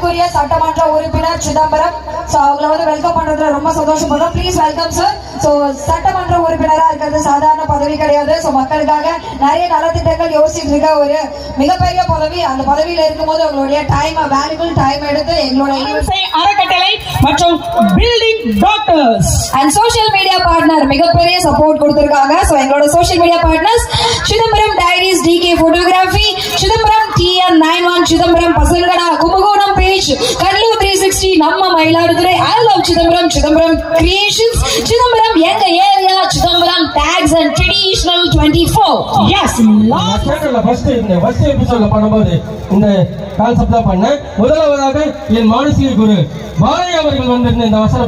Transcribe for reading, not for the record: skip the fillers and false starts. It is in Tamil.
மதிப்புக்குரிய சட்டமன்ற உறுப்பினர் சிதம்பரம். சோ அவங்கள வந்து வெல்கம் பண்றதுல ரொம்ப சந்தோஷப்படுறோம். Please welcome sir. சோ சட்டமன்ற உறுப்பினரா இருக்கிறது சாதாரண பதவி கிடையாது. சோ மக்களுக்காக நிறைய நலத்திட்டங்கள் யோசிச்சுட்டு இருக்க ஒரு மிகப்பெரிய பதவி. அந்த பதவியில இருக்கும்போது உங்களுடைய வேல்யூபிள் டைம் எடுத்து எங்களோட அறக்கட்டளை மற்றும் building doctors and social media partner மிகப்பெரிய சப்போர்ட் கொடுத்திருக்காங்க. சோ எங்களோட social media partners Chidambaram diaries, DK photography, Chidambaram TN91, Chidambaram பசங்கடா, கும்பகோணம் பேஜ், கடலூர் 360, நம்ம Mayiladuthurai, I love Chidambaram, Chidambaram creations, Chidambaram எங்க area, Chidambaram talks and traditional 24. Yes first எபிசோட்ல பண்ணும்போது இந்த கான்செப்ட் தான் பண்ணேன். முதலாவதாக என் மானசீக குரு பாரதி அவர்கள் வந்திருந்த இந்த வசனம்